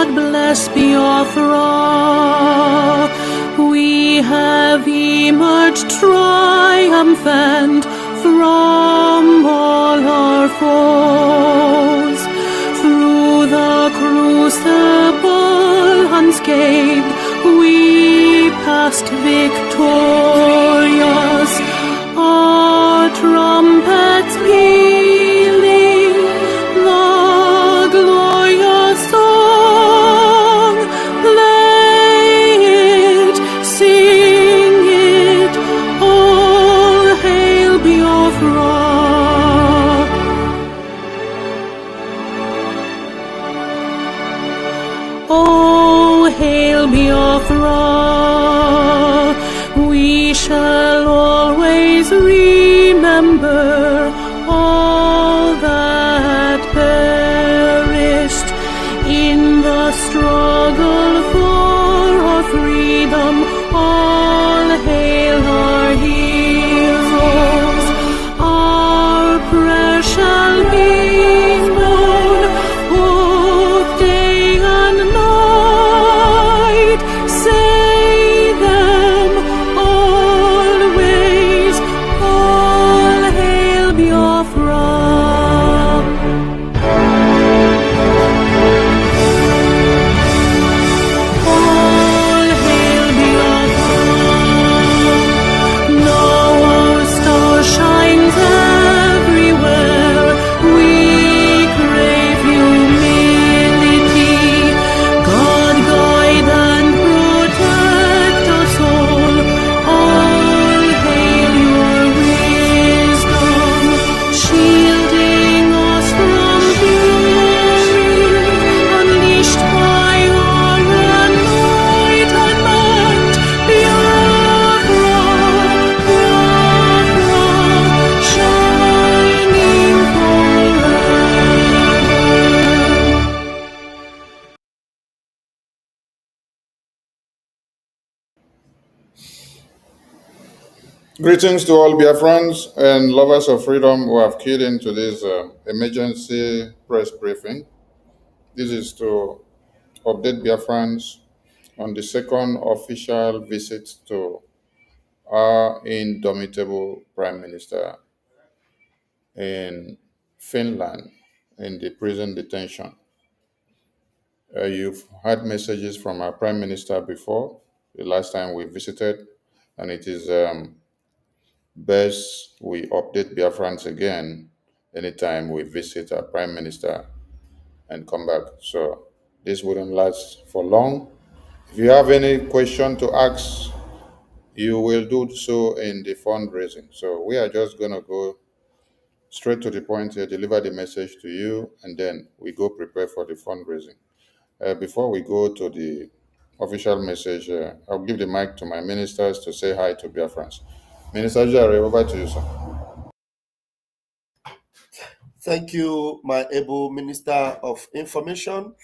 God bless Biafra. We have emerged triumphant from all our foes. Through the crucible unscathed, we passed victorious. Our trumpets pealing the glorious song. Play it, sing it, all hail Biafra. Oh, hail Biafra, we shall always remember all that perished in the struggle for our freedom. All hail our heroes, our prayer shall be known both day and night. Say them always, all hail Biafra. All hail Biafra. Now our star shines everywhere. We crave humility. God guide and protect us all. All hail your wisdom, shielding us from fury, unleashed by our enlightenment. Biafra, Biafra, shining forever. Greetings to all Biafrans and lovers of freedom who have keyed into this emergency press briefing. This is to update Biafrans on the second official visit to our indomitable Prime Minister in Finland in the prison detention. You've had messages from our Prime Minister before, the last time we visited, and it is best we update Biafrans again anytime we visit our Prime Minister and come back. So this wouldn't last for long. If you have any question to ask, you will do so in the fundraising. So we are just going to go straight to the point here, deliver the message to you, and then we go prepare for the fundraising. Before we go to the official message, I'll give the mic to my ministers to say hi to Biafrans. Minister Jare, over to you, sir. Thank you, my able Minister of Information.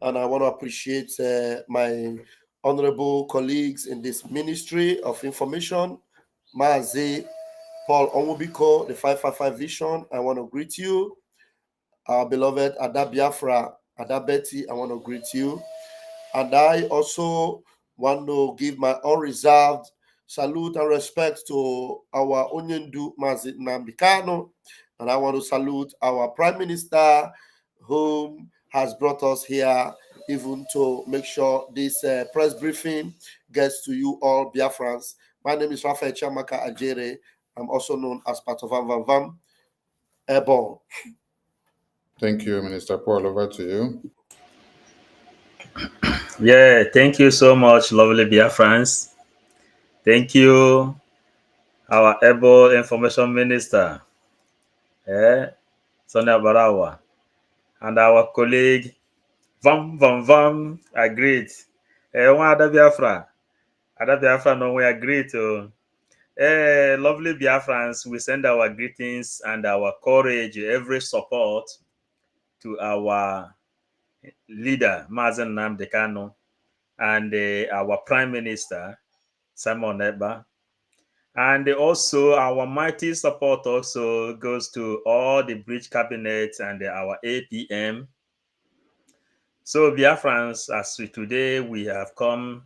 And I want to appreciate my honorable colleagues in this Ministry of Information, Mazi Paul Onwubiko, the 555 Vision. I want to greet you. Our beloved Ada Biafra, Ada Betty, I want to greet you. And I also want to give my unreserved salute and respect to our Onyendu Mazi Nnamdi Kanu. And I want to salute our Prime Minister, whom has brought us here even to make sure this press briefing gets to you all Biafrans. My name is Raphael Chamaka Ajere. I'm also known as part of Vam Vam Vam Airborne. Thank you, Minister Paul. Over to you. Yeah, thank you so much, lovely Biafrans. Thank you, our able information minister, Sonia Barawa, and our colleague, Vam Vam Vam, agreed. Ada Biafra, no, we agreed to. Lovely Biafrans, we send our greetings and our courage, every support to our leader, Mazen Nnamdi Kanu, and our Prime Minister, Simon Ekpa. And also our mighty support also goes to all the bridge cabinets and our APM, So, Biafrans, as we today we have come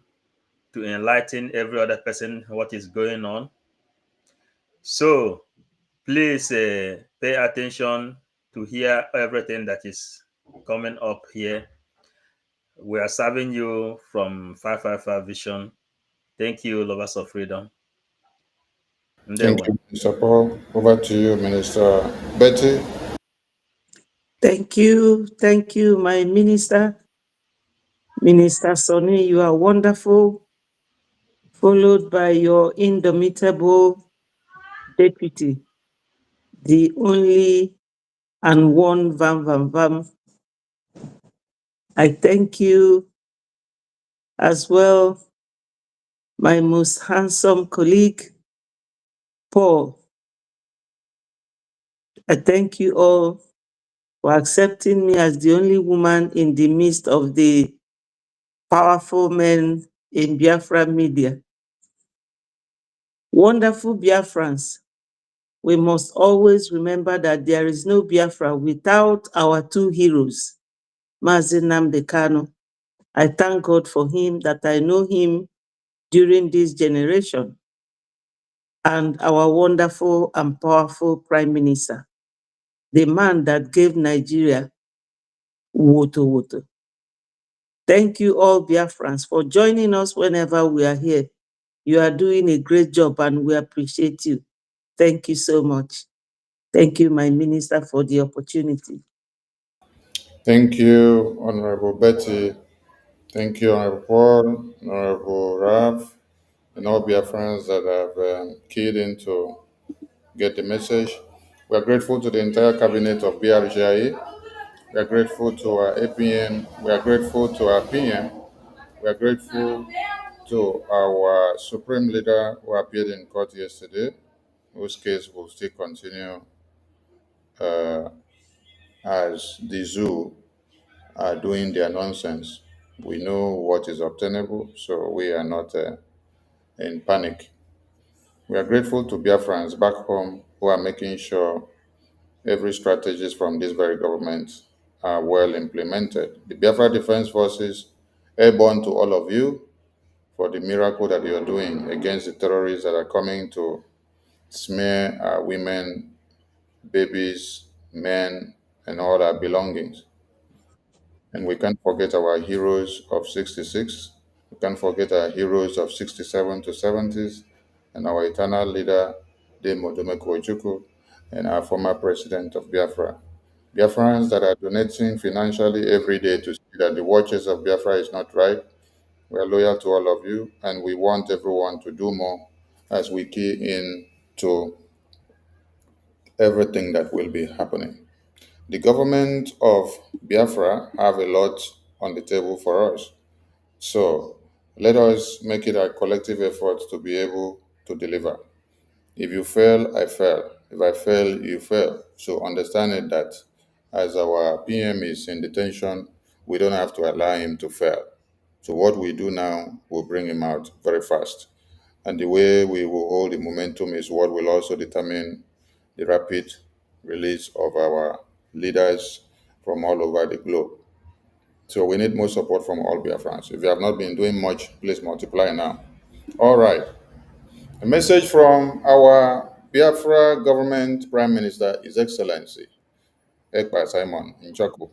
to enlighten every other person what is going on. So, please pay attention to hear everything that is coming up here. We are serving you from 555 Vision. Thank you, lovers of freedom. Thank Ndewo. you, Mr. Paul. Over to you, Minister Betty. Thank you, my minister. Minister Sonny, you are wonderful, followed by your indomitable deputy, the only and one Vam Vam Vam. I thank you as well, my most handsome colleague, Paul. I thank you all for accepting me as the only woman in the midst of the powerful men in Biafra media. Wonderful Biafrans, we must always remember that there is no Biafra without our two heroes, Mazi Nnamdi Kanu. I thank God for him, that I know him during this generation, and our wonderful and powerful Prime Minister, the man that gave Nigeria woto woto. Thank you all Biafrans for joining us whenever we are here. You are doing a great job and we appreciate you. Thank you so much. Thank you, my minister, for the opportunity. Thank you, Honorable Betty. Thank you, Honorable Paul, Honorable Ralph, and all Biafrans that have keyed in to get the message. We are grateful to the entire cabinet of BRGIE. We are grateful to our APM. We are grateful to our PM. We are grateful to our Supreme Leader who appeared in court yesterday, whose case will still continue uh, as the zoo are doing their nonsense. We know what is obtainable, so we are not in panic. We are grateful to Biafrans back home who are making sure every strategies from this very government are well implemented. The Biafra Defense Forces, airborne to all of you for the miracle that you are doing against the terrorists that are coming to smear our women, babies, men, and all our belongings. And we can't forget our heroes of 66. We can't forget our heroes of 67 to 70s and our eternal leader, Demo Domeko Ojukwu, and our former president of Biafra. Biafrans that are donating financially every day to see that the watches of Biafra is not right. We are loyal to all of you, and we want everyone to do more as we key in to everything that will be happening. The government of Biafra have a lot on the table for us. So let us make it a collective effort to be able to deliver. If you fail, I fail. If I fail, you fail. So understand it that as our PM is in detention, we don't have to allow him to fail. So what we do now will bring him out very fast. And the way we will hold the momentum is what will also determine the rapid release of our leaders from all over the globe. So we need more support from all Biafrans. If you have not been doing much, please multiply now. All right. A message from our Biafra government Prime Minister, His Excellency Ekpa Simon Nchaku.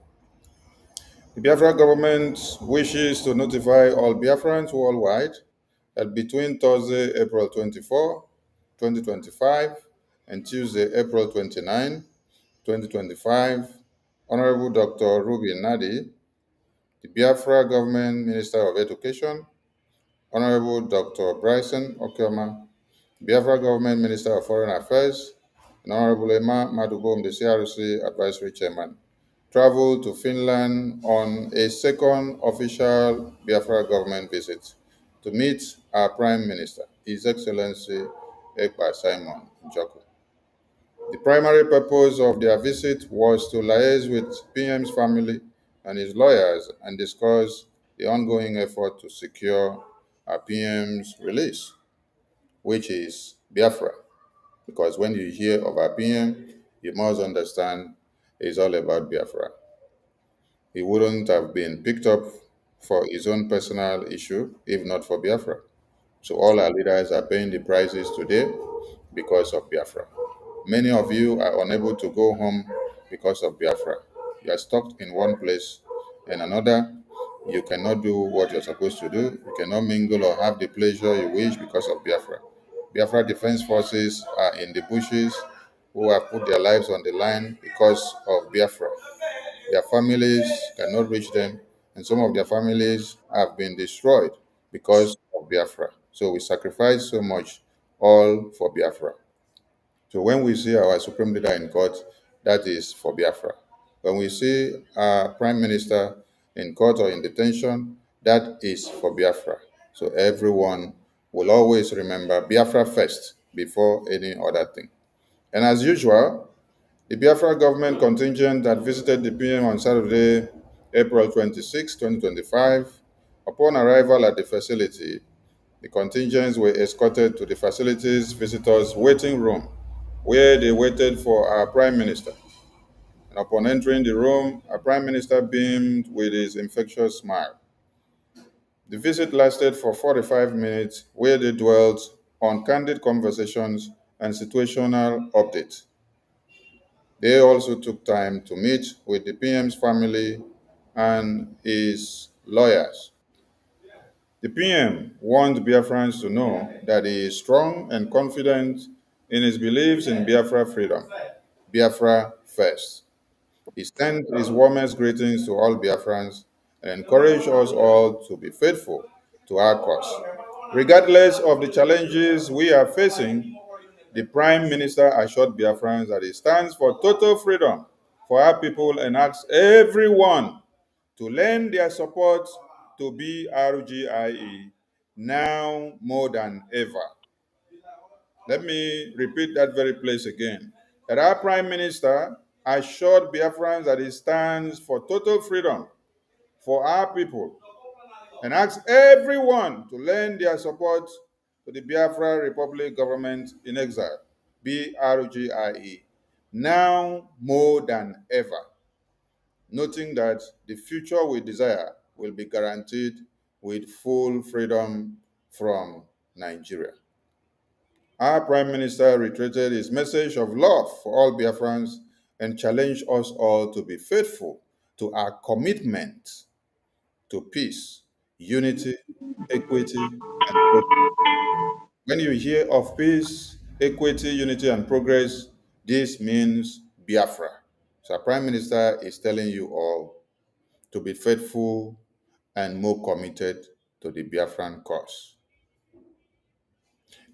The Biafra government wishes to notify all Biafrans worldwide that between Thursday, April 24, 2025, and Tuesday, April 29, 2025, Honorable Dr. Ruby Nadi, the Biafra Government Minister of Education, Honorable Dr. Bryson Okioma, Biafra Government Minister of Foreign Affairs, and Honorable Emma Madubom, the CRC Advisory Chairman, traveled to Finland on a second official Biafra government visit to meet our Prime Minister, His Excellency Ekpa Simon Njoku. The primary purpose of their visit was to liaise with PM's family and his lawyers and discuss the ongoing effort to secure our PM's release, which is Biafra. Because when you hear of our PM, you must understand it's all about Biafra. he wouldn't have been picked up for his own personal issue if not for Biafra. So all our leaders are paying the prices today because of Biafra. Many of you are unable to go home because of Biafra. You are stuck in one place and another. You cannot do what you're supposed to do. You cannot mingle or have the pleasure you wish because of Biafra. Biafra Defense Forces are in the bushes who have put their lives on the line because of Biafra. Their families cannot reach them, and some of their families have been destroyed because of Biafra. So we sacrifice so much, all for Biafra. So when we see our supreme leader in court, that is for Biafra. When we see our prime minister in court or in detention, that is for Biafra. So everyone will always remember Biafra first before any other thing. And as usual, the Biafra government contingent that visited the PM on Saturday, April 26, 2025, upon arrival at the facility, the contingents were escorted to the facility's visitors' waiting room, where they waited for our Prime Minister. And upon entering the room, our Prime Minister beamed with his infectious smile. The visit lasted for 45 minutes, where they dwelt on candid conversations and situational updates. They also took time to meet with the PM's family and his lawyers. The PM wanted Biafrans to know that he is strong and confident in his beliefs in Biafra freedom. Biafra first. He sent his warmest greetings to all Biafrans and encouraged us all to be faithful to our cause. Regardless of the challenges we are facing, the Prime Minister assured Biafrans that he stands for total freedom for our people and asks everyone to lend their support to BRGIE now more than ever. Let me repeat that very place again. That our Prime Minister assured Biafrans that he stands for total freedom for our people and asks everyone to lend their support to the Biafra Republic government in exile, BRGIE, now more than ever, noting that the future we desire will be guaranteed with full freedom from Nigeria. Our Prime Minister reiterated his message of love for all Biafrans and challenged us all to be faithful to our commitment to peace, unity, equity, and progress. When you hear of peace, equity, unity, and progress, this means Biafra. So our Prime Minister is telling you all to be faithful and more committed to the Biafran cause.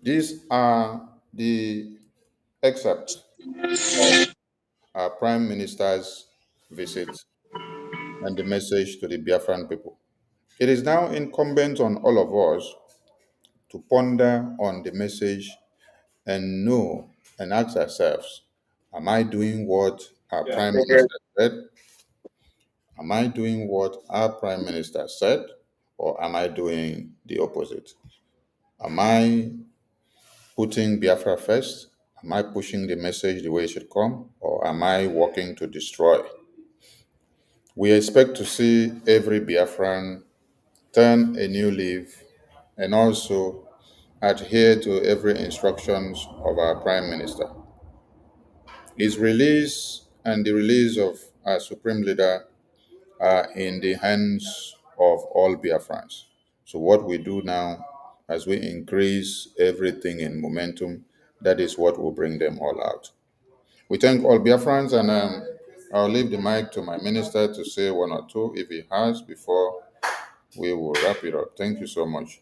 These are the excerpts of our Prime Minister's visit and the message to the Biafran people. It is now incumbent on all of us to ponder on the message and know and ask ourselves, am I doing what our Prime Minister said? Am I doing what our Prime Minister said? Or am I doing the opposite? Am I putting Biafra first? Am I pushing the message the way it should come? Or am I working to destroy? We expect to see every Biafran turn a new leaf and also adhere to every instructions of our Prime Minister. His release and the release of our Supreme Leader are in the hands of all Biafrans. So what we do now, as we increase everything in momentum, that is what will bring them all out. We thank all Biafrans, and I'll leave the mic to my minister to say one or two if he has before we will wrap it up. Thank you so much.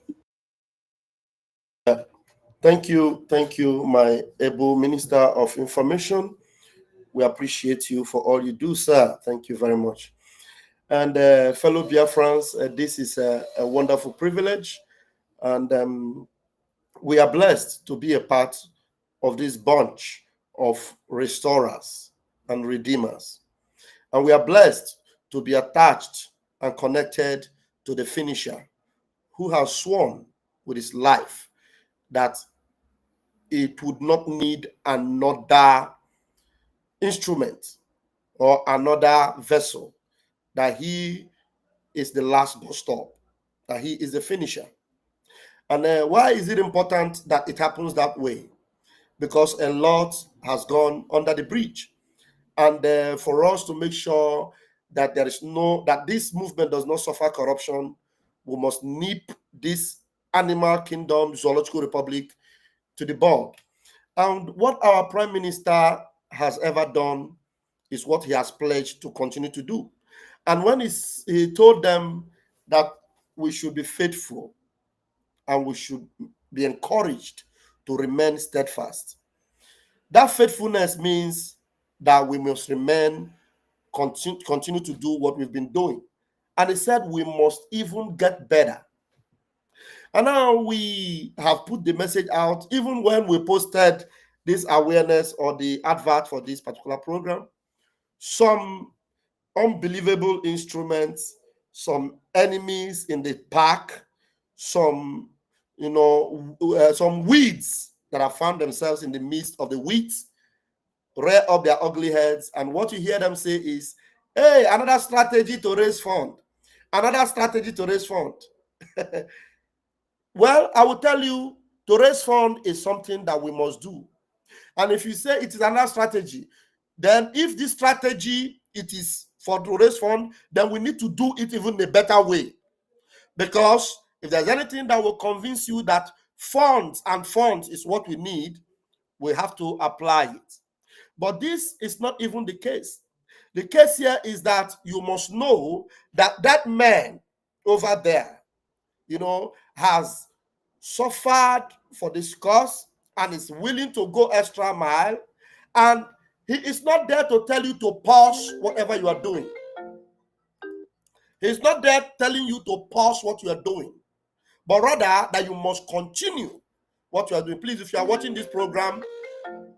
Thank you, my able Minister of Information. We appreciate you for all you do, sir. Thank you very much. And fellow Biafrans, this is a wonderful privilege, and we are blessed to be a part of this bunch of restorers and redeemers. And we are blessed to be attached and connected to the finisher who has sworn with his life that it would not need another instrument or another vessel that he is the last bus stop, that he is the finisher. And why is it important that it happens that way? Because a lot has gone under the bridge. And for us to make sure that that this movement does not suffer corruption, we must nip this animal kingdom zoological republic to the bud. And what our prime minister has ever done is what he has pledged to continue to do. And when he told them that we should be faithful and we should be encouraged to remain steadfast, that faithfulness means that we must continue to do what we've been doing. And he said we must even get better. And now we have put the message out, even when we posted this awareness or the advert for this particular program, some unbelievable instruments, some enemies in the park, some some weeds that have found themselves in the midst of the weeds rear up their ugly heads, and what you hear them say is, hey, another strategy to raise fund, another strategy to raise fund. Well, I will tell you, to raise fund is something that we must do. And if you say it is another strategy, then if this strategy it is for to raise fund, then we need to do it even in a better way. Because if there's anything that will convince you that funds is what we need, we have to apply it. But this is not even the case. The case here is that you must know that that man over there, has suffered for this cause and is willing to go extra mile. And he is not there to tell you to pause whatever you are doing. He's not there telling you to pause what you are doing, but rather that you must continue what you are doing. Please, if you are watching this program,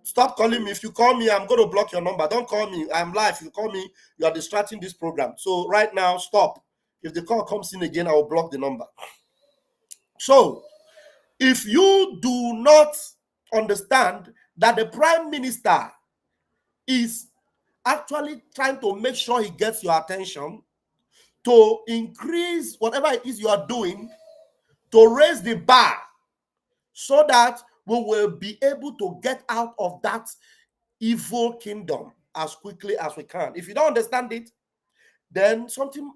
stop calling me. If you call me, I'm going to block your number. Don't call me. I'm live. If you call me, you are distracting this program. So right now, stop. If the call comes in again, I will block the number. So if you do not understand that the prime minister is actually trying to make sure he gets your attention, to increase whatever it is you are doing, to raise the bar so that we will be able to get out of that evil kingdom as quickly as we can. If you don't understand it, then something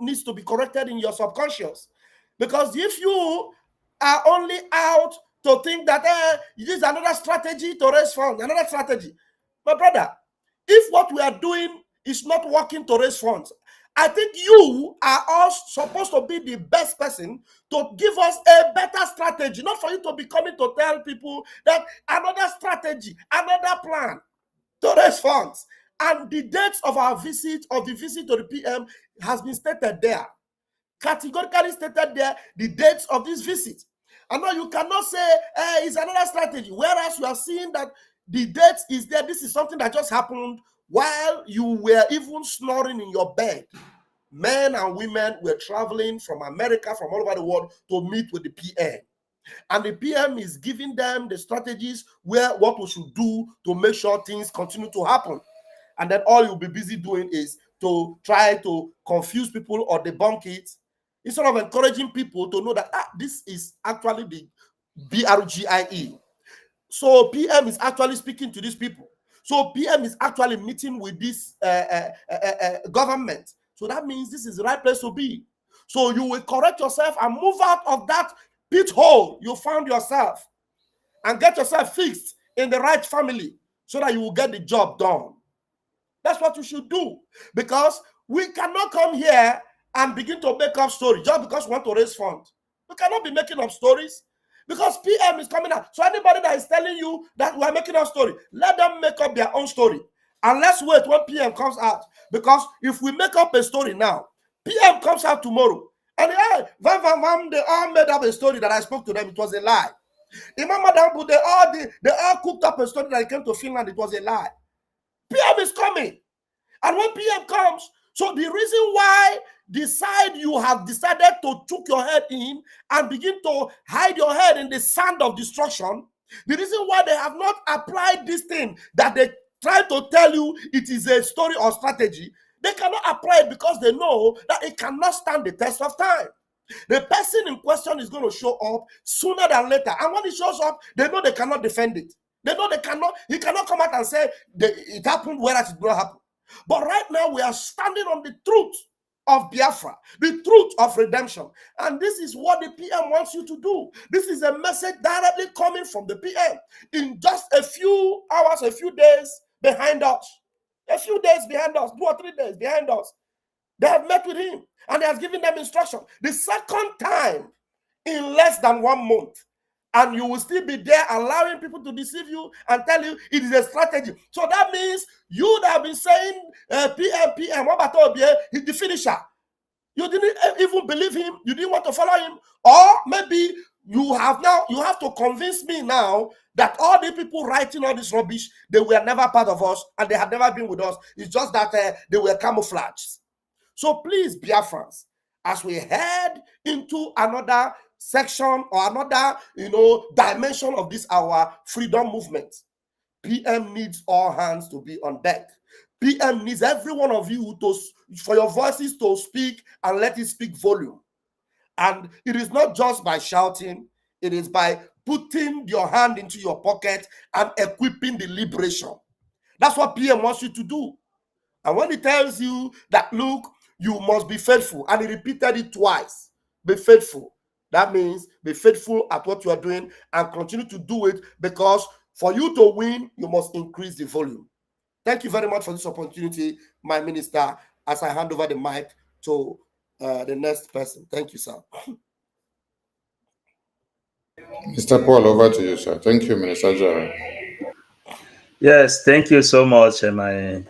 needs to be corrected in your subconscious. Because if you are only out to think that this is another strategy to raise funds, another strategy, my brother, if what we are doing is not working to raise funds, I think you are all supposed to be the best person to give us a better strategy, not for you to be coming to tell people that another strategy, another plan to raise funds. And the dates of our visit, of the visit to the PM, has been stated there. Categorically stated there, the dates of this visit. And now you cannot say it's another strategy, whereas you are seeing that the date is there. This is something that just happened while you were even snoring in your bed. Men and women were traveling from America, from all over the world, to meet with the PM. And the PM is giving them the strategies what we should do to make sure things continue to happen. And then all you'll be busy doing is to try to confuse people or debunk it, instead of encouraging people to know that this is actually the BRGIE. So PM is actually speaking to these people. So PM is actually meeting with this government. So that means this is the right place to be. So you will correct yourself and move out of that pit hole you found yourself and get yourself fixed in the right family so that you will get the job done. That's what you should do, because we cannot come here and begin to make up stories just because we want to raise funds. We cannot be making up stories because PM is coming out. So anybody that is telling you that we are making up story, let them make up their own story. And let's wait when PM comes out. Because if we make up a story now, PM comes out tomorrow, and they all made up a story that I spoke to them. It was a lie. Imam Madambu, they all cooked up a story that I came to Finland. It was a lie. PM is coming. And when PM comes, so the reason why the side you have decided to chuck your head in and begin to hide your head in the sand of destruction, the reason why they have not applied this thing that they try to tell you it is a story or strategy, They cannot apply it because they know that it cannot stand the test of time. The person in question is going to show up sooner than later. And when he shows up, they know they cannot defend it. They know he cannot come out and say it happened whereas it did not happen. But right now we are standing on the truth of Biafra, the truth of redemption. And this is what the PM wants you to do. This is a message directly coming from the PM in just a few hours, a few days behind us. A few days behind us, 2 or 3 days behind us. They have met with him and he has given them instruction. The second time in less than 1 month. And you will still be there allowing people to deceive you and tell you it is a strategy. So that means you that have been saying PM, what about Obie? He's the finisher. You didn't even believe him. You didn't want to follow him. Or maybe you have to convince me now that all the people writing all this rubbish, they were never part of us and they had never been with us. It's just that they were camouflaged. So please, Biafrans, as we head into another section or another, dimension of this our freedom movement, PM needs all hands to be on deck. PM needs every one of you for your voices to speak and let it speak volume. And it is not just by shouting, it is by putting your hand into your pocket and equipping the liberation. That's what PM wants you to do. And when he tells you that, look, you must be faithful, and he repeated it twice, be faithful. That means be faithful at what you are doing and continue to do it, because for you to win, you must increase the volume. Thank you very much for this opportunity, my minister, as I hand over the mic to the next person. Thank you, sir. Mr. Paul, over to you, sir. Thank you, Minister Jara. Yes, thank you so much, my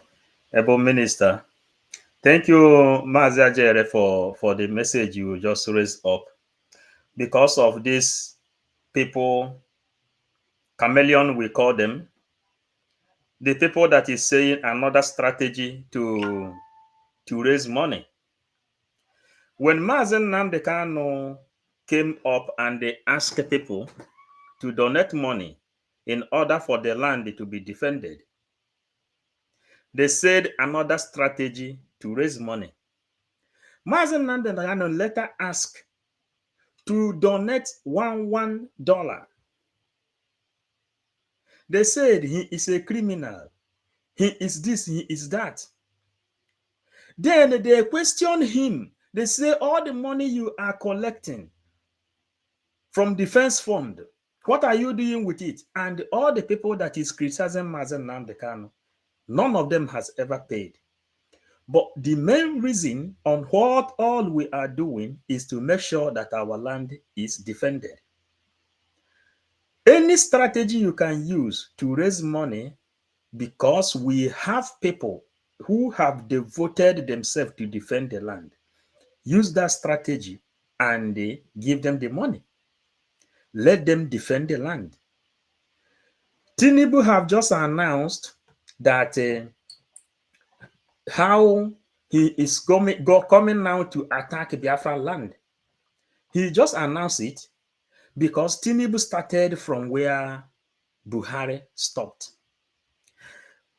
able minister. Thank you, Mazi Ajere, for the message you just raised up. Because of these people, chameleon we call them, the people that is saying another strategy to raise money. When Mazi Nnamdi Kanu came up and they asked people to donate money in order for the land to be defended, they said another strategy to raise money. Mazi Nnamdi Kanu later asked to donate $1. They said he is a criminal. He is this, he is that. Then they question him. They say all the money you are collecting from defense fund, what are you doing with it? And all the people that is criticizing Mazi Nnamdi Kanu, none of them has ever paid. But the main reason on what all we are doing is to make sure that our land is defended. Any strategy you can use to raise money, because we have people who have devoted themselves to defend the land, use that strategy and give them the money. Let them defend the land. Tinubu have just announced that how he is coming now to attack Biafra land. He just announced it because Tinubu started from where Buhari stopped.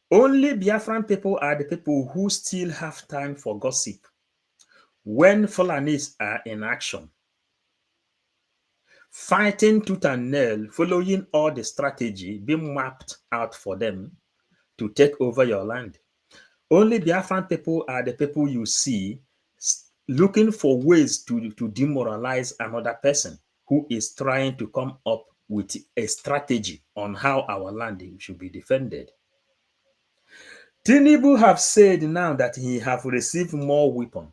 Only Biafran people are the people who still have time for gossip when Fulanis are in action, fighting tooth and nail, following all the strategy being mapped out for them to take over your land. Only Biafran people are the people you see looking for ways to demoralize another person who is trying to come up with a strategy on how our land should be defended. Tinubu have said now that he have received more weapons,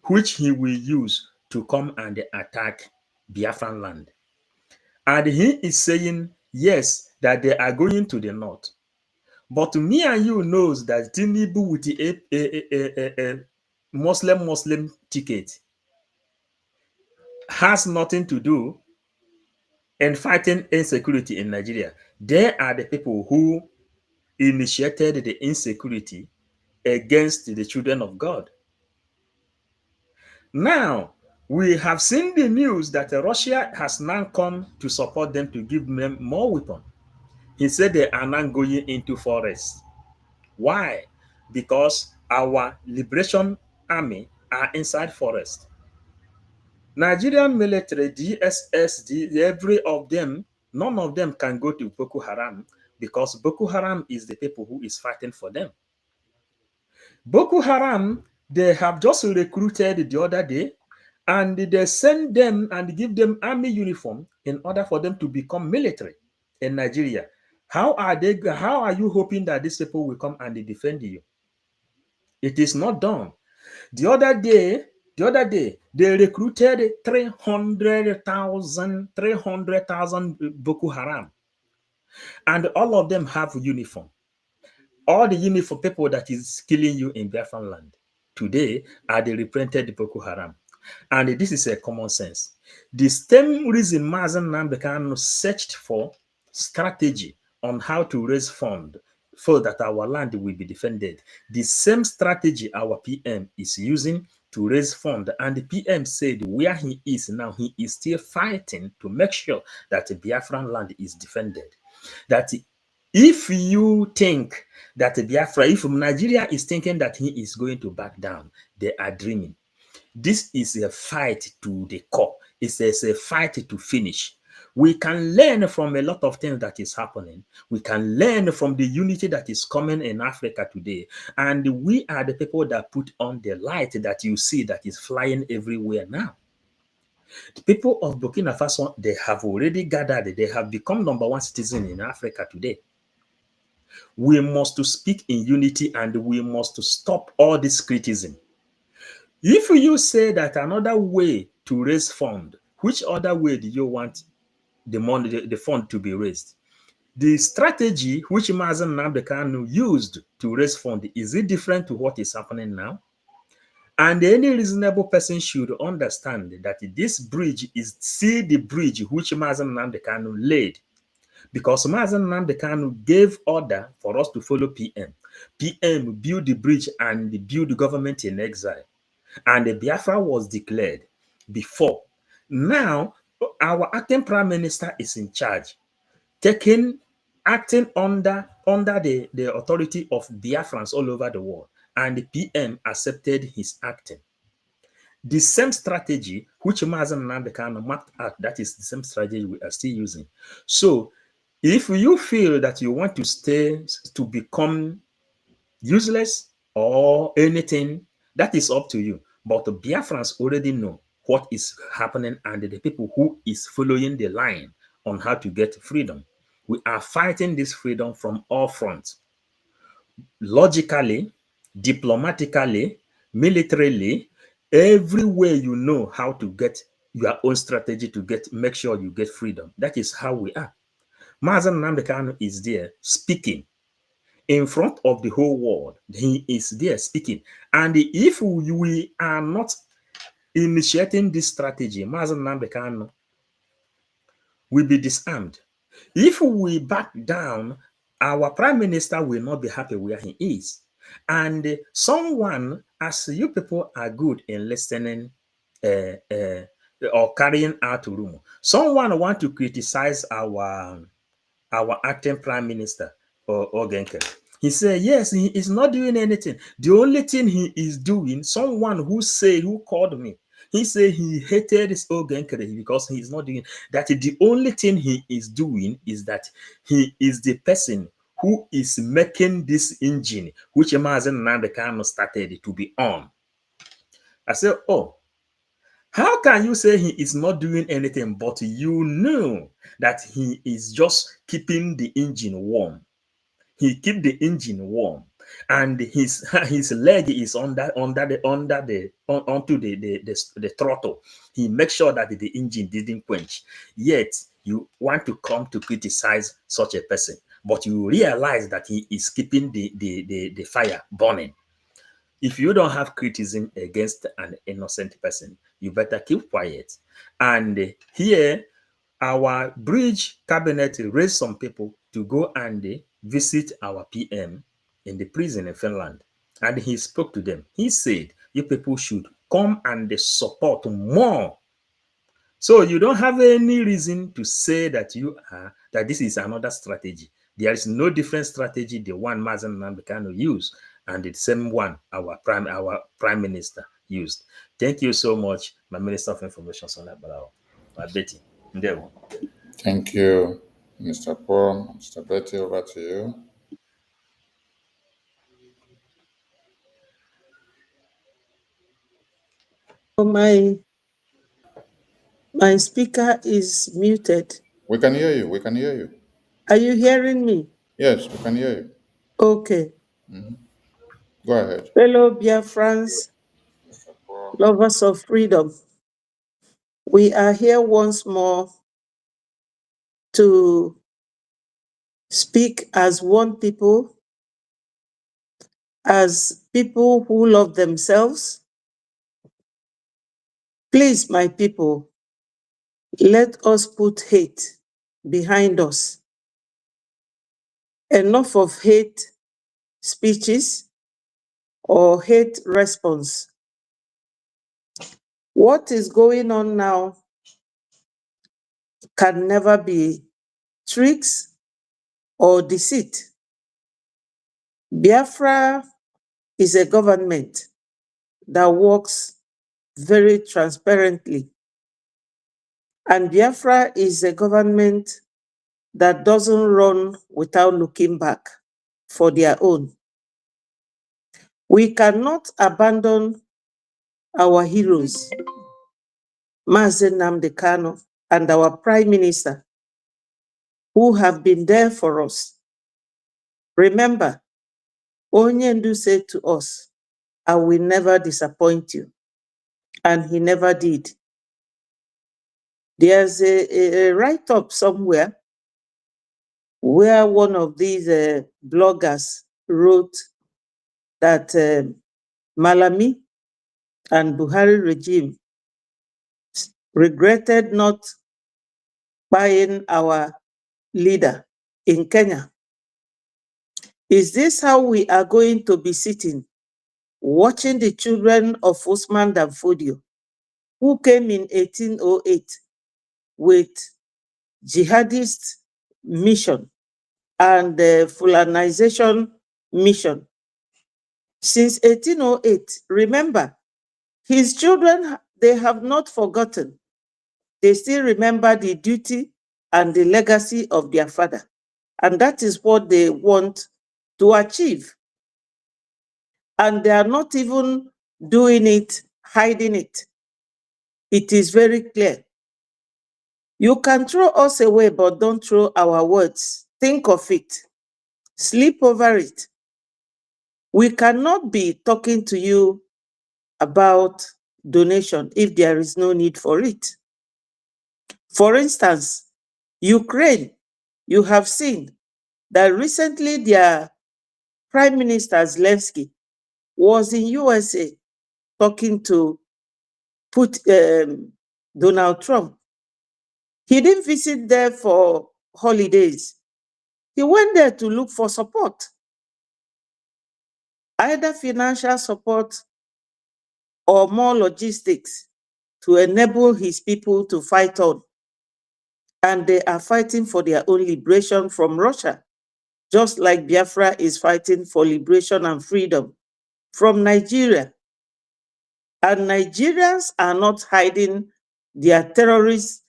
which he will use to come and attack Biafran land. And he is saying, yes, that they are going to the north. But me and you knows that Tinubu with a Muslim ticket has nothing to do in fighting insecurity in Nigeria. They are the people who initiated the insecurity against the children of God. Now, we have seen the news that Russia has now come to support them to give them more weapons. He said they are now going into forests. Why? Because our liberation army are inside forest. Nigerian military, DSS, every of them, none of them can go to Boko Haram because Boko Haram is the people who is fighting for them. Boko Haram, they have just recruited the other day and they send them and give them army uniform in order for them to become military in Nigeria. How are you hoping that these people will come and defend you? It is not done. The other day, they recruited 300,000 Boko Haram, and all of them have uniform. All the uniform people that is killing you in Biafran land today are the reprinted Boko Haram. And this is a common sense. The same reason Mazen Namdekan searched for strategy on how to raise funds so that our land will be defended. The same strategy our PM is using to raise funds. And the PM said where he is now, he is still fighting to make sure that the Biafran land is defended. That if you think that Biafra, if Nigeria is thinking that he is going to back down, they are dreaming. This is a fight to the core. It's a fight to finish. We can learn from a lot of things that is happening. We can learn from the unity that is coming in Africa today. And we are the people that put on the light that you see that is flying everywhere now. The people of Burkina Faso, they have already gathered. They have become number one citizen in Africa today. We must speak in unity and we must stop all this criticism. If you say that another way to raise fund, which other way do you want the money, the fund to be raised? The strategy which Mazen Namdekanu used to raise fund, is it different to what is happening now? And any reasonable person should understand that this bridge is see the bridge which Mazen Namdekanu laid. Because Mazen Namdekanu gave order for us to follow PM. PM built the bridge and built the government in exile. And the Biafra was declared before. Now, our acting prime minister is in charge, acting under the authority of Biafrans all over the world. And the PM accepted his acting. The same strategy which Mazen Namdekanu mapped out, that is the same strategy we are still using. So, if you feel that you want to stay to become useless or anything, that is up to you. But the Biafrans already know what is happening and the people who is following the line on how to get freedom. We are fighting this freedom from all fronts. Logically, diplomatically, militarily, everywhere you know how to get your own strategy to make sure you get freedom. That is how we are. Mazen Namdekanu is there speaking in front of the whole world. He is there speaking. And if we are not initiating this strategy, Mazen Namdekanu will be disarmed. If we back down, our prime minister will not be happy where he is. And someone, as you people are good in listening or carrying out rumor, someone want to criticize our acting prime minister Ogenke. He said, yes, he is not doing anything. The only thing he is doing, someone who called me, he said he hated this Ogenke because he is not doing that. The only thing he is doing is that he is the person who is making this engine, which Mazen Namdekanu started to be on. I said, oh, how can you say he is not doing anything, but you know that he is just keeping the engine warm? He keep the engine warm, and his leg is onto the throttle. He makes sure that the engine didn't quench. Yet you want to come to criticize such a person, but you realize that he is keeping the fire burning. If you don't have criticism against an innocent person, you better keep quiet. And here, our bridge cabinet raised some people to go and visit our PM in the prison in Finland. And he spoke to them. He said, you people should come and support more. So you don't have any reason to say that that this is another strategy. There is no different strategy the one Mazen Namdekanu used. and the same one our prime minister used. Thank you so much, my Minister of Information, Sonia Barao. My Betty. Ndewo. Thank you, Mr. Paul. Mr. Betty, over to you. Oh, my speaker is muted. We can hear you. We can hear you. Are you hearing me? Yes, we can hear you. Okay. Go ahead. Fellow Biafrans, Mr. Paul. lovers of freedom, we are here once more to speak as one people, as people who love themselves. Please, my people, let us put hate behind us. Enough of hate speeches or hate response. What is going on now can never be tricks or deceit. Biafra is a government that works very transparently. And Biafra is a government that doesn't run without looking back for their own. We cannot abandon our heroes, Mazen Nnamdi Kanu and our Prime Minister, who have been there for us. Remember, Onyendu said to us, I will never disappoint you. And he never did. There's a write-up somewhere where one of these bloggers wrote that Malami and Buhari regime regretted not buying our leader in Kenya. Is this how we are going to be sitting, watching the children of Usman Dan Fodio, who came in 1808 with jihadist mission and Fulanization mission? Since 1808, remember, his children, they have not forgotten. They still remember the duty and the legacy of their father. And that is what they want to achieve. And they are not even doing it, hiding it. It is very clear. You can throw us away, but don't throw our words. Think of it. Sleep over it. We cannot be talking to you about donation if there is no need for it. For instance, Ukraine, you have seen that recently their Prime Minister Zelensky was in USA talking to Donald Trump. He didn't visit there for holidays. He went there to look for support, either financial support or more logistics to enable his people to fight on. And they are fighting for their own liberation from Russia, just like Biafra is fighting for liberation and freedom from Nigeria. And Nigerians are not hiding their terrorist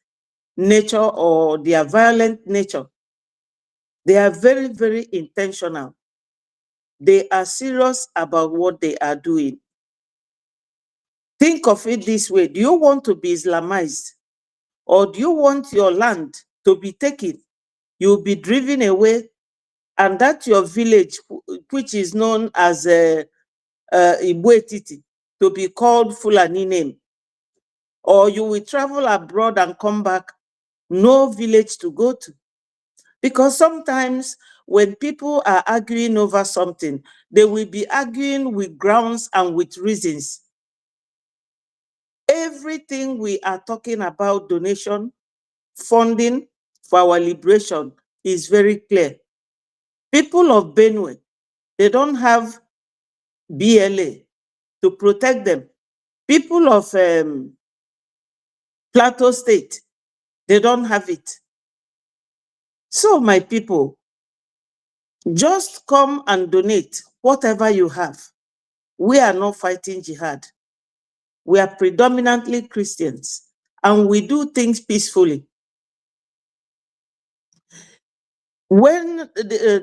nature or their violent nature. They are very, very intentional. They are serious about what they are doing. Think of it this way. Do you want to be Islamized? Or do you want your land to be taken? You'll be driven away, and that your village, which is known as Ibwetiti, to be called Fulani name. Or you will travel abroad and come back, no village to go to. Because sometimes when people are arguing over something, they will be arguing with grounds and with reasons. Everything we are talking about, donation, funding for our liberation, is very clear. People of Benue, they don't have BLA to protect them. People of Plateau State, they don't have it. So my people, Just come and donate whatever you have. We are not fighting jihad. We are predominantly Christians, and we do things peacefully. When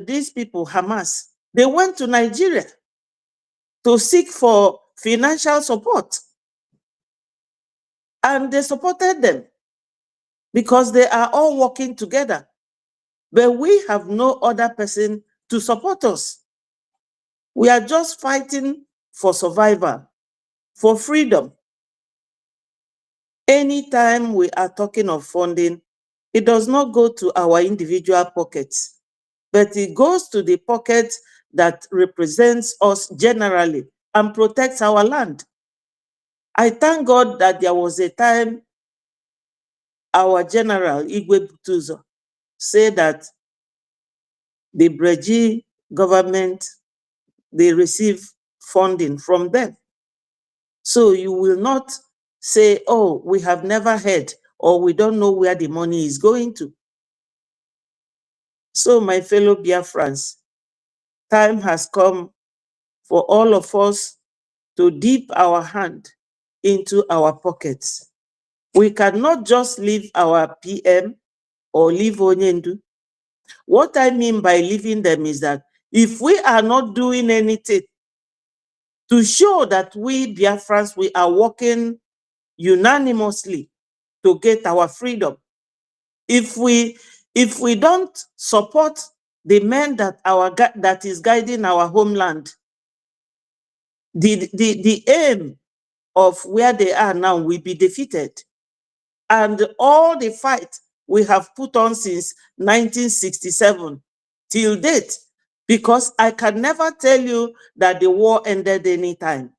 these people, Hamas, they went to Nigeria to seek for financial support, and they supported them because they are all working together. But we have no other person to support us. We are just fighting for survival, for freedom. Anytime we are talking of funding, it does not go to our individual pockets, but it goes to the pocket that represents us generally and protects our land. I thank God that there was a time our general, Igwe Butuzo, said that the Brgie government, they receive funding from them. So you will not say, oh, we have never heard, or we don't know where the money is going to. So, my fellow Biafrans, time has come for all of us to dip our hand into our pockets. We cannot just leave our PM or leave Onyendu. What I mean by leaving them is that if we are not doing anything to show that we Biafrans, we are working unanimously to get our freedom, if we don't support the men that is guiding our homeland, the aim of where they are now will be defeated. And all the fight we have put on since 1967 till date, because I can never tell you that the war ended anytime.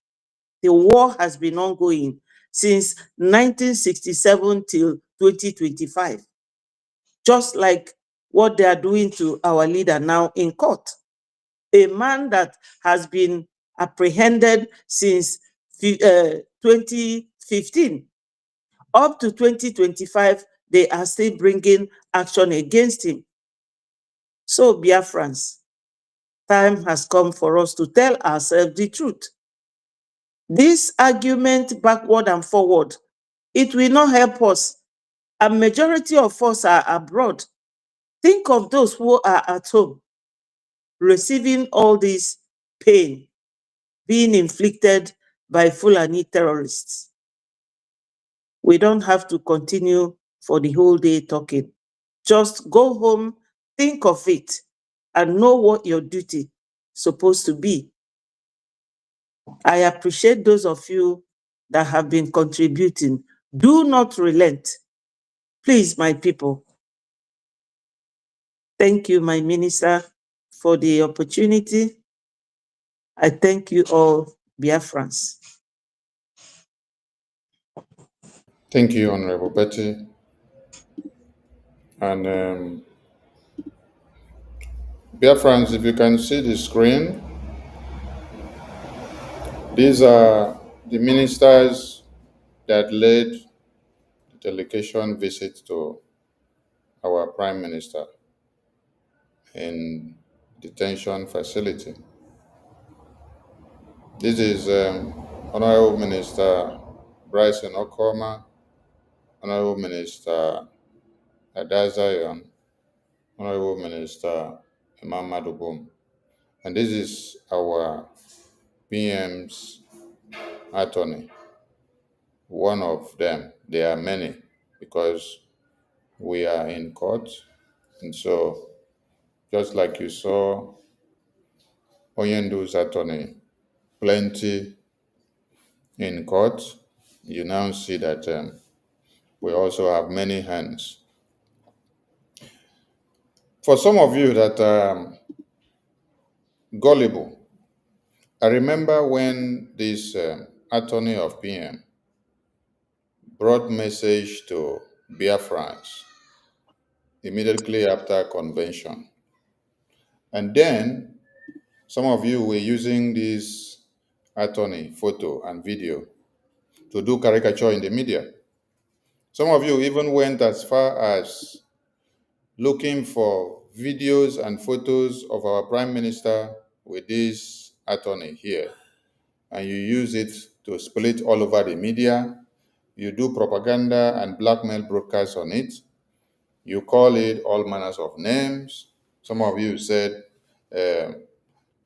The war has been ongoing since 1967 till 2025. Just like what they are doing to our leader now in court. A man that has been apprehended since 2015. Up to 2025, they are still bringing action against him. So, Biafrans, time has come for us to tell ourselves the truth. This argument backward and forward, it will not help us. A majority of us are abroad. Think of those who are at home, receiving all this pain being inflicted by Fulani terrorists. We don't have to continue for the whole day talking. Just go home, think of it, and know what your duty is supposed to be. I appreciate those of you that have been contributing. Do not relent. Please, my people. Thank you, my minister, for the opportunity. I thank you all, Biafrans. Thank you, Honorable Betty. And Biafrans, if you can see the screen, these are the ministers that led the delegation visit to our Prime Minister in detention facility. This is Honorable Minister Bryson Okoma, Honorable Minister Adazayon, Honorable Minister Imam Madubum. And this is our PM's attorney, one of them. There are many because we are in court. And so, just like you saw Oyendu's attorney, plenty in court, you now see that we also have many hands. For some of you that are gullible, I remember when this attorney of PM brought message to Biafrans immediately after convention. And then some of you were using this attorney photo and video to do caricature in the media. Some of you even went as far as looking for videos and photos of our Prime Minister with this attorney here, and you use it to split all over the media. You do propaganda and blackmail broadcasts on it. You call it all manners of names. Some of you said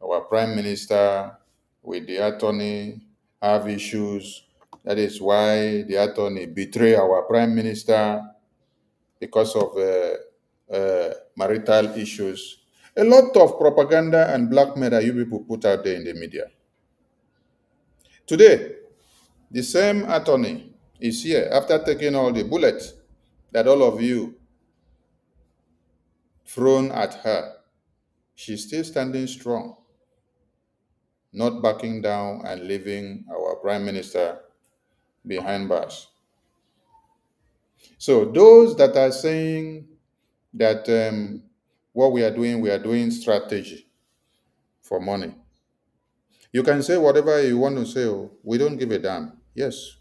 our Prime Minister with the attorney have issues. That is why the attorney betray our Prime Minister because of marital issues. A lot of propaganda and blackmail that you people put out there in the media. Today, the same attorney is here after taking all the bullets that all of you thrown at her. She's still standing strong, not backing down and leaving our Prime Minister behind bars. So those that are saying that what we are doing strategy for money. You can say whatever you want to say. Oh, we don't give a damn. Yes,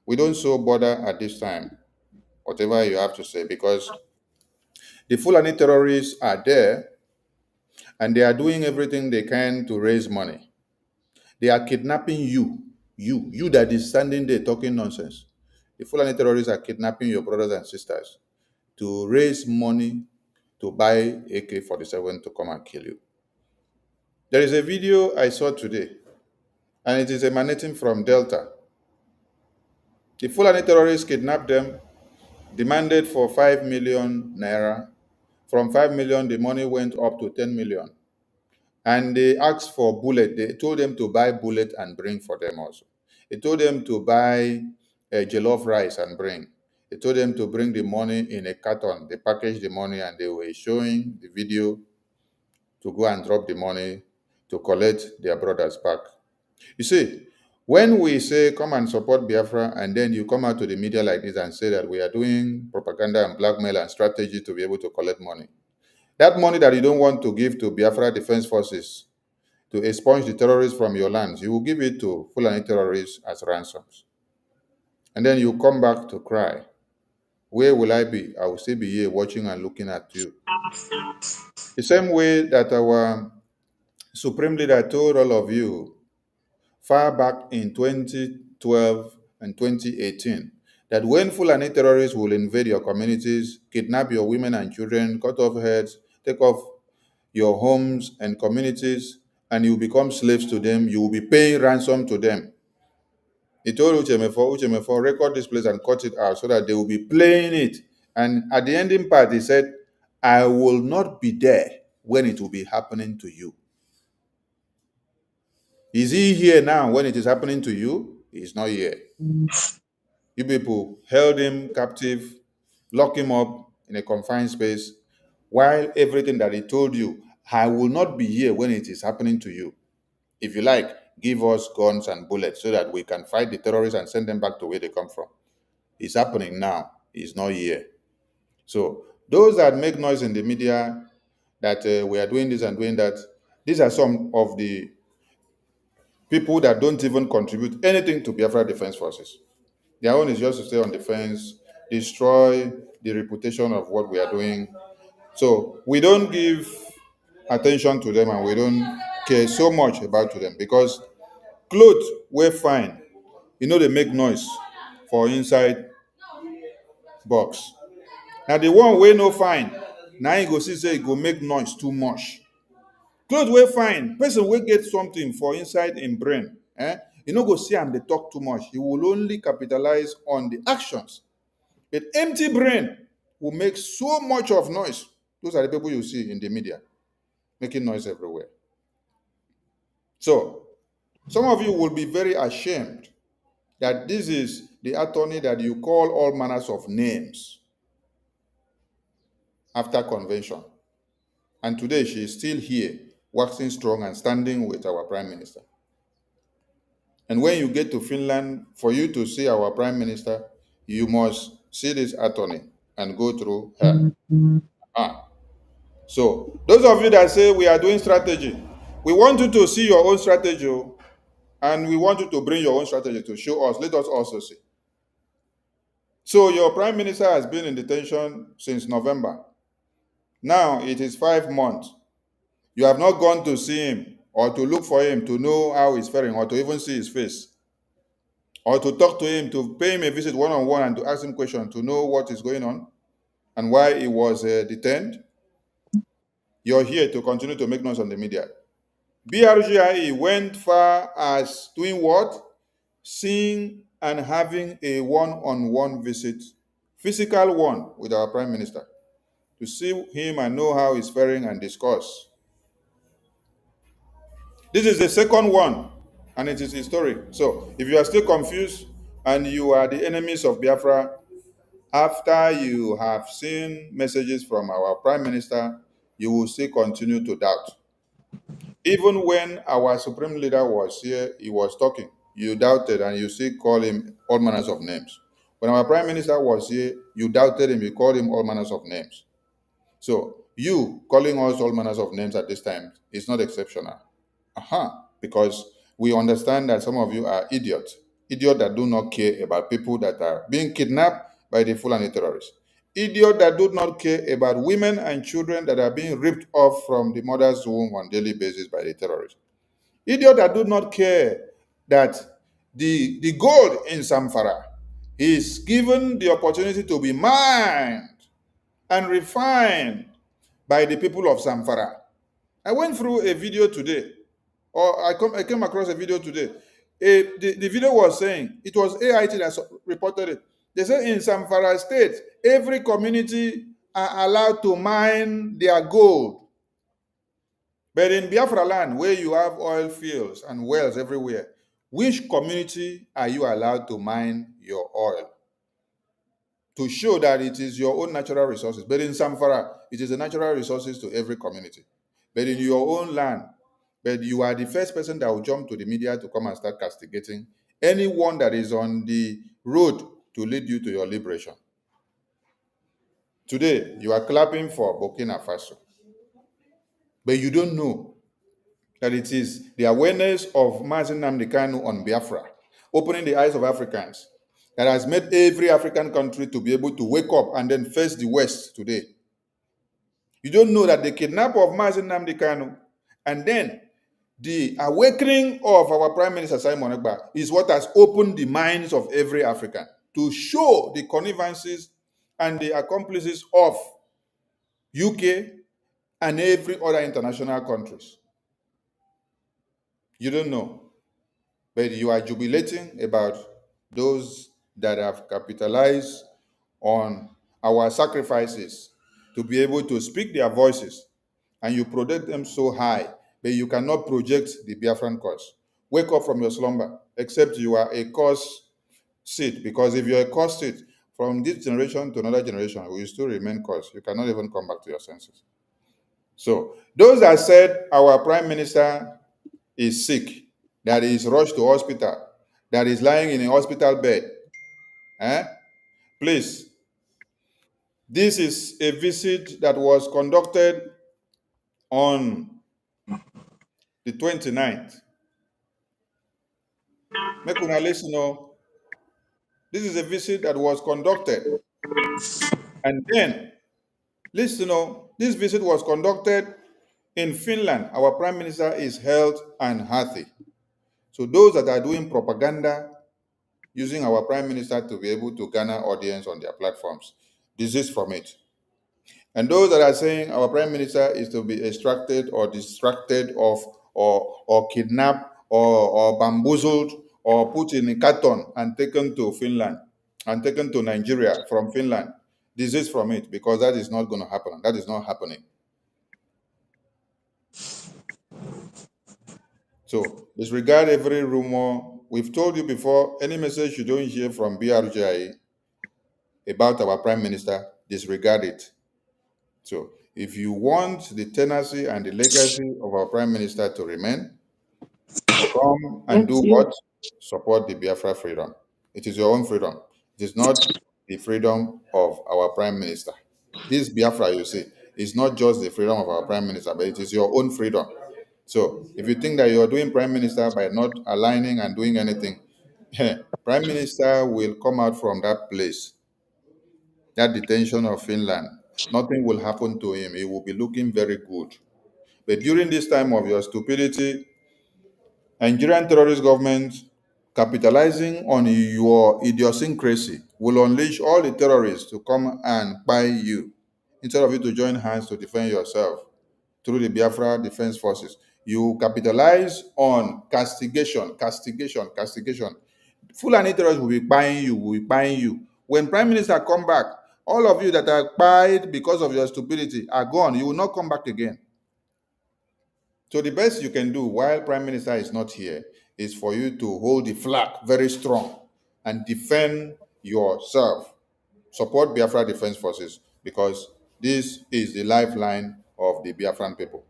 we don't so bother at this time. Whatever you have to say, because the Fulani terrorists are there and they are doing everything they can to raise money. They are kidnapping you that is standing there talking nonsense. The Fulani terrorists are kidnapping your brothers and sisters to raise money to buy AK-47 to come and kill you. There is a video I saw today, and it is emanating from Delta. The Fulani terrorists kidnapped them, demanded for 5 million naira. From 5 million, the money went up to 10 million. And they asked for bullet. They told them to buy bullet and bring for them also. They told them to buy jollof rice and bring. They told them to bring the money in a carton. They packaged the money and they were showing the video to go and drop the money to collect their brothers back. You see, when we say come and support Biafra and then you come out to the media like this and say that we are doing propaganda and blackmail and strategy to be able to collect money, that money that you don't want to give to Biafra Defense Forces to expunge the terrorists from your lands, you will give it to Fulani terrorists as ransoms. And then you come back to cry. Where will I be? I will still be here watching and looking at you. The same way that our Supreme Leader told all of you far back in 2012 and 2018 that when Fulani terrorists will invade your communities, kidnap your women and children, cut off heads, take off your homes and communities, and you become slaves to them, you will be paying ransom to them. He told Uchemefo, record this place and cut it out so that they will be playing it. And at the ending part, he said, I will not be there when it will be happening to you. Is he here now when it is happening to you? He is not here. You people held him captive, locked him up in a confined space, while everything that he told you, I will not be here when it is happening to you. If you like, give us guns and bullets so that we can fight the terrorists and send them back to where they come from. It's happening now. It's not here. So those that make noise in the media that we are doing this and doing that, these are some of the people that don't even contribute anything to Biafra Defense Forces. Their own is just to stay on the fence, destroy the reputation of what we are doing. So we don't give attention to them and we don't care so much about them because clothes we're fine. They make noise for inside box. Now the one wey no fine, now you go see say e go make noise too much. Clothes wey fine, person wey get something for inside im brain, you no go see am dey talk too much. He will only capitalize on the actions. But empty brain will make so much of noise. Those are the people you see in the media, making noise everywhere. So, some of you will be very ashamed that this is the attorney that you call all manners of names after convention. And today she is still here, waxing strong and standing with our Prime Minister. And when you get to Finland, for you to see our Prime Minister, you must see this attorney and go through her. So, those of you that say we are doing strategy, we want you to see your own strategy, and we want you to bring your own strategy to show us. Let us also see. So, your Prime Minister has been in detention since November. Now it is 5 months. You have not gone to see him or to look for him to know how he's faring or to even see his face or to talk to him, to pay him a visit one on one and to ask him questions to know what is going on and why he was detained. You're here to continue to make noise on the media. BRGIE went far as doing what? Seeing and having a one on one visit, physical one, with our Prime Minister to see him and know how he's faring and discuss. This is the second one, and it is historic. So if you are still confused and you are the enemies of Biafra, after you have seen messages from our Prime Minister, you will still continue to doubt. Even when our Supreme Leader was here, he was talking. You doubted and you still call him all manners of names. When our Prime Minister was here, you doubted him, you called him all manners of names. So you calling us all manners of names at this time is not exceptional. Because we understand that some of you are idiots that do not care about people that are being kidnapped by the Fulani terrorists, idiots that do not care about women and children that are being ripped off from the mother's womb on a daily basis by the terrorists, idiots that do not care that the gold in Samfara is given the opportunity to be mined and refined by the people of Zamfara. I went through a video today, or I came across a video today. The video was saying, it was AIT that reported it. They said in Zamfara state, every community are allowed to mine their gold. But in Biafra land, where you have oil fields and wells everywhere, which community are you allowed to mine your oil? To show that it is your own natural resources. But in Samfara, it is the natural resources to every community. But in your own land, but you are the first person that will jump to the media to come and start castigating anyone that is on the road to lead you to your liberation. Today, you are clapping for Burkina Faso, but you don't know that it is the awareness of Mazi Nnamdi Kanu on Biafra, opening the eyes of Africans, that has made every African country to be able to wake up and then face the West today. You don't know that the kidnap of Mazi Nnamdi Kanu and then the awakening of our Prime Minister Simon Ekpa is what has opened the minds of every African to show the connivances and the accomplices of UK and every other international countries. You don't know, but you are jubilating about those that have capitalized on our sacrifices to be able to speak their voices, and you project them so high, but you cannot project the Biafran cause. Wake up from your slumber, except you are a cause seed, because if you're a cause seed, from this generation to another generation, will still remain cause. You cannot even come back to your senses. So those that said our Prime Minister is sick, that is rushed to hospital, that is lying in a hospital bed, please, this is a visit that was conducted on the 29th. Make una listen, oh. This is a visit that was conducted. And then, listen, oh, this visit was conducted in Finland. Our Prime Minister is health and healthy. So those that are doing propaganda using our Prime Minister to be able to garner audience on their platforms, desist from it. And those that are saying our Prime Minister is to be extracted or distracted of or kidnapped or bamboozled or put in a carton and taken to Finland and taken to Nigeria from Finland, desist from it, because that is not going to happen. That is not happening. So disregard every rumor. We've told you before, any message you don't hear from BRGI about our Prime Minister, disregard it. So if you want the tenacity and the legacy of our Prime Minister to remain, come and Thank do you. what? Support the Biafra freedom. It is your own freedom. It is not the freedom of our Prime Minister. This Biafra, you see, is not just the freedom of our Prime Minister, but it is your own freedom. So if you think that you're doing Prime Minister by not aligning and doing anything, Prime Minister will come out from that place, that detention of Finland, Nothing will happen to him. He will be looking very good. But during this time of your stupidity, Nigerian terrorist government, capitalizing on your idiosyncrasy, will unleash all the terrorists to come and buy you. Instead of you to join hands to defend yourself through the Biafra Defense Forces, you capitalize on castigation. Fulani terrorists will be buying you. When Prime Minister come back, all of you that are buyed because of your stupidity are gone. You will not come back again. So the best you can do while Prime Minister is not here is for you to hold the flag very strong and defend yourself. Support Biafra Defense Forces because this is the lifeline of the Biafran people.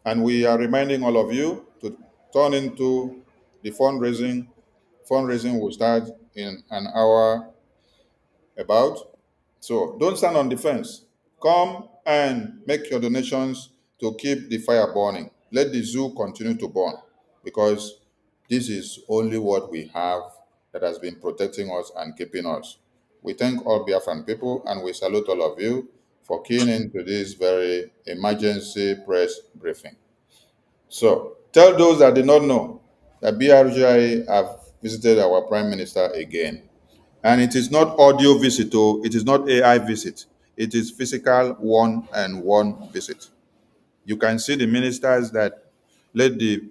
And we are reminding all of you to turn into the fundraising. Fundraising will start in an hour about. So don't stand on the fence. Come and make your donations to keep the fire burning. Let the zoo continue to burn because this is only what we have that has been protecting us and keeping us. We thank all Biafran people and we salute all of you for keying into this very emergency press briefing. So tell those that did not know that BRGI have visited our Prime Minister again. And it is not audio visit, it is not AI visit. It is physical one-on-one visit. You can see the ministers that led the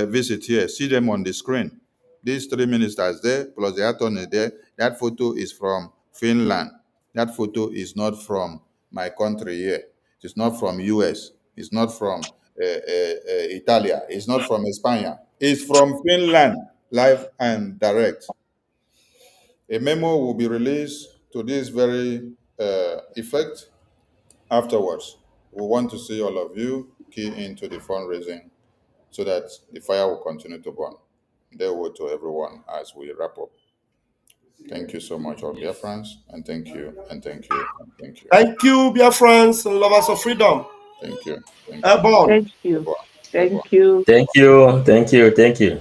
visit here. See them on the screen. These three ministers there, plus the attorney there. That photo is from Finland. That photo is not from my country here. It's not from US. It's not from Italia. It's not from España. It's from Finland, live and direct. A memo will be released to this very effect afterwards. We want to see all of you key into the fundraising so that the fire will continue to burn. There will to everyone as we wrap up. Thank you so much, all dear friends, and thank you, and thank you, and thank you. Thank you, dear friends and lovers of freedom. Thank you. Thank you. Airborne. Thank you. Airborne. Thank you. Thank you.